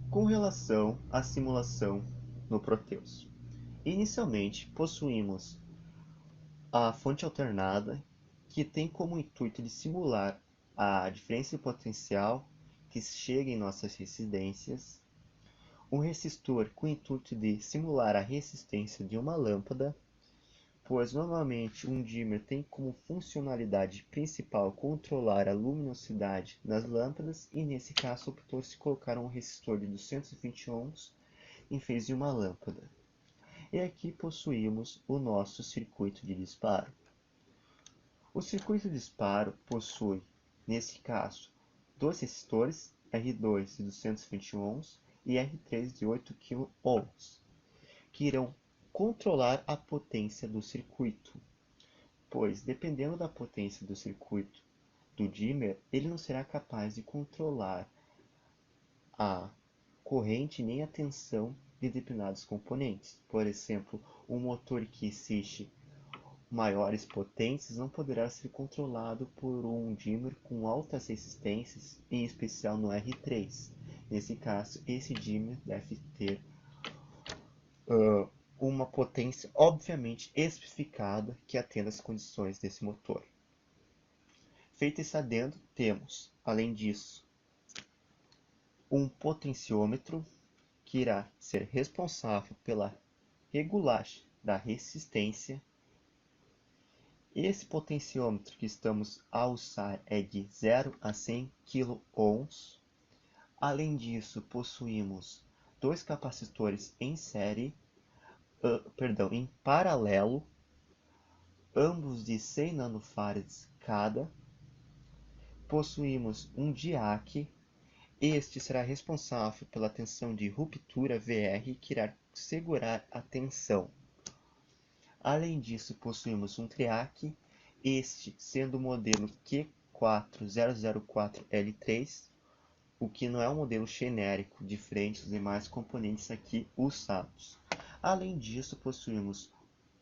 Com relação à simulação no Proteus, inicialmente possuímos a fonte alternada, que tem como intuito de simular a diferença de potencial que chega em nossas residências, um resistor com o intuito de simular a resistência de uma lâmpada, pois normalmente um dimmer tem como funcionalidade principal controlar a luminosidade das lâmpadas, e nesse caso optou-se colocar um resistor de 220 ohms em vez de uma lâmpada. E aqui possuímos o nosso circuito de disparo. O circuito de disparo possui, nesse caso, dois resistores, R2 de 220 ohms e R3 de 8 kΩ, que irão controlar a potência do circuito, pois dependendo da potência do circuito do dimmer, ele não será capaz de controlar a corrente nem a tensão de determinados componentes. Por exemplo, um motor que exige maiores potências não poderá ser controlado por um dimmer com altas resistências, em especial no R3. Nesse caso, esse dimmer deve ter uma potência obviamente especificada que atenda às condições desse motor. Feito esse adendo, temos, além disso, um potenciômetro que irá ser responsável pela regulagem da resistência. Esse potenciômetro que estamos a usar é de 0 a 100 kΩ. Além disso, possuímos dois capacitores em paralelo, ambos de 100 nanofarads cada. Possuímos um diac. Este será responsável pela tensão de ruptura VR, que irá segurar a tensão. Além disso, possuímos um triac, este sendo o modelo Q4004L3, o que não é um modelo genérico, diferente dos demais componentes aqui usados. Além disso, possuímos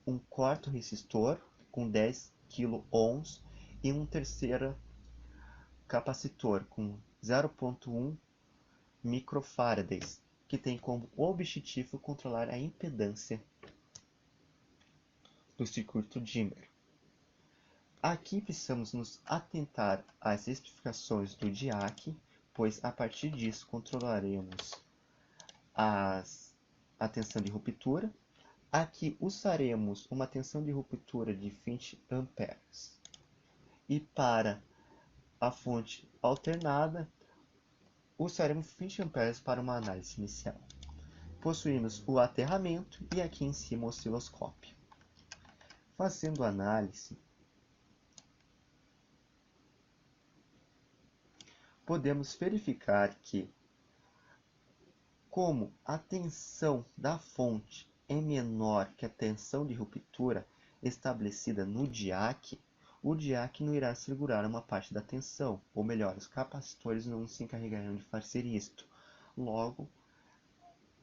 um quarto resistor com 10 kΩ e um terceiro capacitor com 0,1 microfarads, que tem como objetivo controlar a impedância do circuito dimmer. Aqui precisamos nos atentar às especificações do diac, pois a partir disso controlaremos a tensão de ruptura. Aqui usaremos uma tensão de ruptura de 20 amperes. E para a fonte alternada, usaremos 20 amperes para uma análise inicial. Possuímos o aterramento e aqui em cima o osciloscópio. Fazendo análise, podemos verificar que, como a tensão da fonte é menor que a tensão de ruptura estabelecida no diac, o diac não irá segurar uma parte da tensão, ou melhor, os capacitores não se encarregarão de fazer isto. Logo,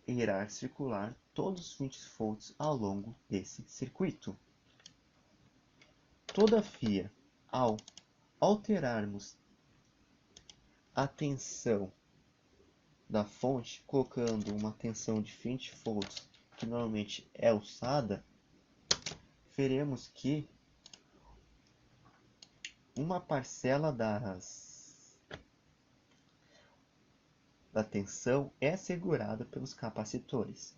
irá circular todos os 20 volts ao longo desse circuito. Todavia, ao alterarmos a tensão da fonte, colocando uma tensão de 20 volts, que normalmente é usada, veremos que uma parcela da tensão é segurada pelos capacitores.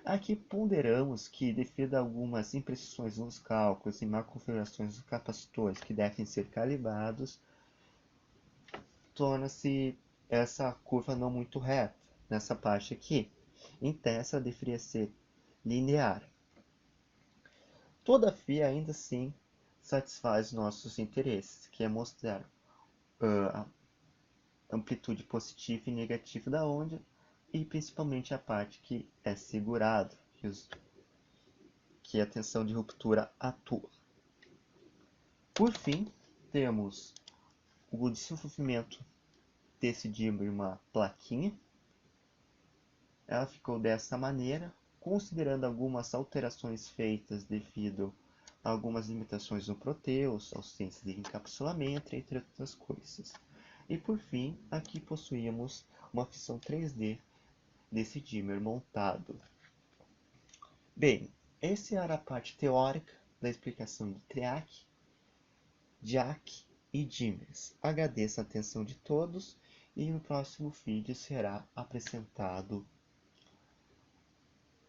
Aqui ponderamos que, devido a algumas imprecisões nos cálculos e má configurações dos capacitores que devem ser calibrados, torna-se essa curva não muito reta nessa parte aqui. Em tese, ela deveria ser linear. Todavia, ainda assim, satisfaz nossos interesses, que é mostrar a amplitude positiva e negativa da onda, e principalmente a parte que é segurada, que a tensão de ruptura atua. Por fim, temos o desenvolvimento desse dimmer em uma plaquinha. Ela ficou dessa maneira, considerando algumas alterações feitas devido a algumas limitações no Proteus, ausência de encapsulamento, entre outras coisas. E por fim, aqui possuímos uma fissão 3D desse dimmer montado. Bem, essa era a parte teórica da explicação de triac, diac e dimmers. Agradeço a atenção de todos e no próximo vídeo será apresentado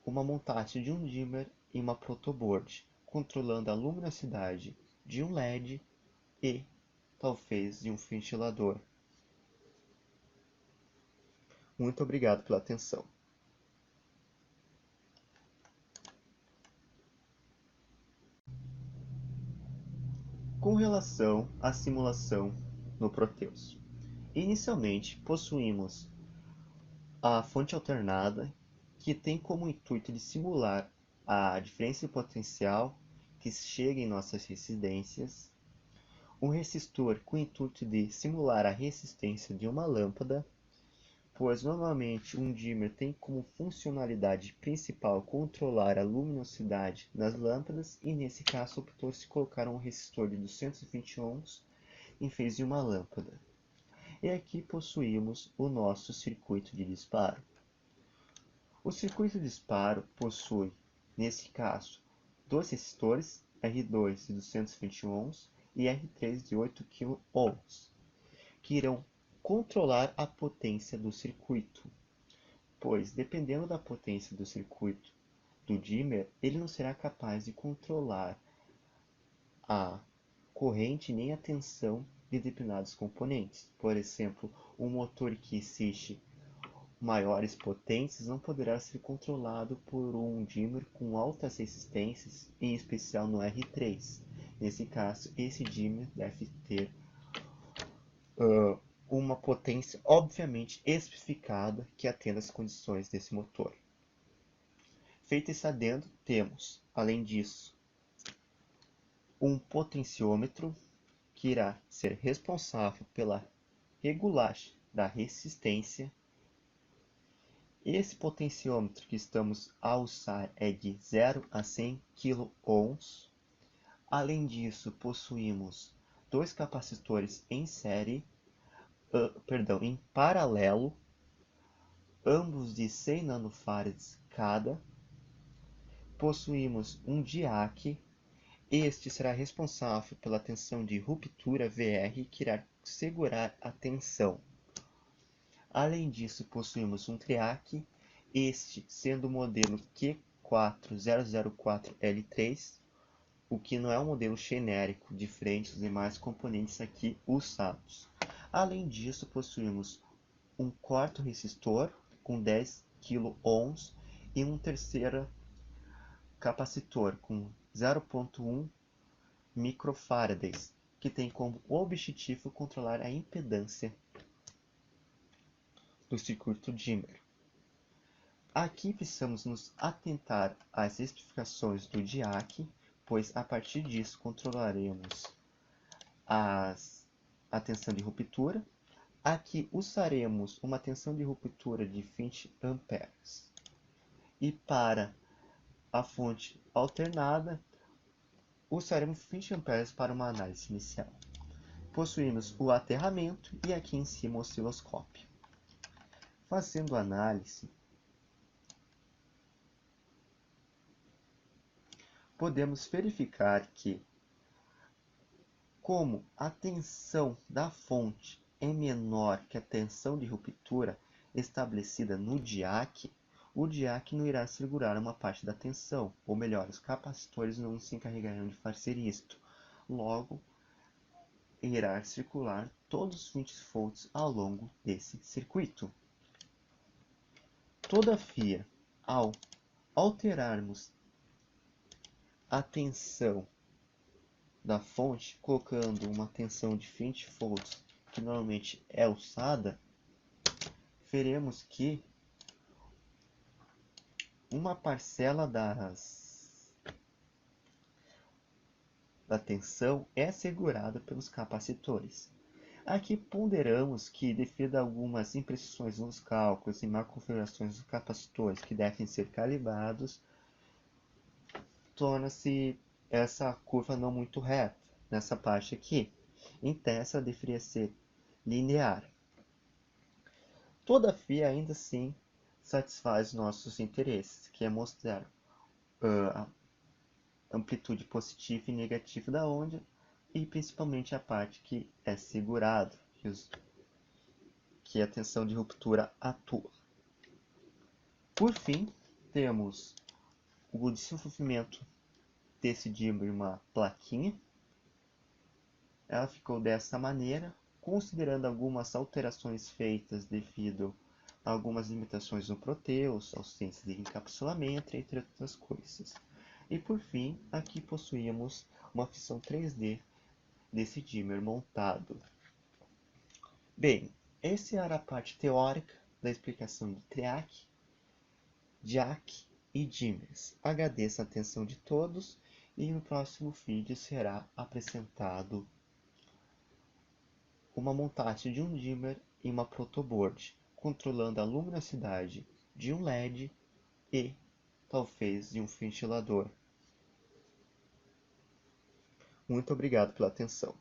uma montagem de um dimmer em uma protoboard, controlando a luminosidade de um LED e talvez de um ventilador. Muito obrigado pela atenção. Com relação à simulação no Proteus. Inicialmente, possuímos a fonte alternada, que tem como intuito de simular a diferença de potencial que chega em nossas residências, um resistor com o intuito de simular a resistência de uma lâmpada, pois normalmente um dimmer tem como funcionalidade principal controlar a luminosidade das lâmpadas e nesse caso optou-se colocar um resistor de 220 ohms em vez de uma lâmpada. E aqui possuímos o nosso circuito de disparo. O circuito de disparo possui, nesse caso, dois resistores, R2 de 220 ohms e R3 de 8 kΩ, que irão controlar a potência do circuito, pois dependendo da potência do circuito do dimmer, ele não será capaz de controlar a corrente nem a tensão de determinados componentes. Por exemplo, um motor que exige maiores potências não poderá ser controlado por um dimmer com altas resistências, em especial no R3. Nesse caso, esse dimmer deve ter uma potência obviamente especificada que atenda às condições desse motor. Feito esse adendo, temos, além disso, um potenciômetro que irá ser responsável pela regulagem da resistência. Esse potenciômetro que estamos a usar é de 0 a 100 kΩ. Além disso, possuímos dois capacitores em série, em paralelo, ambos de 100 nanofarads cada. Possuímos um diac. Este será responsável pela tensão de ruptura VR, que irá segurar a tensão. Além disso, possuímos um triac, este sendo o modelo Q4004L3, o que não é um modelo genérico, diferente dos demais componentes aqui usados. Além disso, possuímos um quarto resistor com 10 kΩ e um terceiro capacitor com 0,1 microfarads, que tem como objetivo controlar a impedância do circuito dimmer. Aqui precisamos nos atentar às especificações do diac, pois a partir disso controlaremos a tensão de ruptura. Aqui usaremos uma tensão de ruptura de 20 amperes. E para a fonte alternada, usaremos 20 amperes para uma análise inicial. Possuímos o aterramento e aqui em cima o osciloscópio. Fazendo análise, podemos verificar que, como a tensão da fonte é menor que a tensão de ruptura estabelecida no diac, o diac não irá segurar uma parte da tensão, ou melhor, os capacitores não se encarregarão de fazer isto. Logo, irá circular todos os 20 volts ao longo desse circuito. Todavia, ao alterarmos a tensão da fonte, colocando uma tensão de 20 volts, que normalmente é usada, veremos que uma parcela da tensão é segurada pelos capacitores. Aqui ponderamos que, devido a algumas imprecisões nos cálculos e má configurações dos capacitores que devem ser calibrados, torna-se essa curva não muito reta, nessa parte aqui. Então, essa deveria ser linear. Todavia, ainda assim, satisfaz nossos interesses, que é mostrar a amplitude positiva e negativa da onda e principalmente a parte que é segurado, que a tensão de ruptura atua. Por fim, temos o desenvolvimento desse dímero em uma plaquinha. Ela ficou dessa maneira, considerando algumas alterações feitas devido a algumas limitações no Proteus, ausência de encapsulamento, entre outras coisas. E por fim, aqui possuímos uma fissão 3D desse dímer montado. Bem, essa era a parte teórica da explicação de TREAC, JAC e dímers. Agradeço a atenção de todos e no próximo vídeo será apresentado uma montagem de um dimmer em uma protoboard, controlando a luminosidade de um LED e talvez de um ventilador. Muito obrigado pela atenção.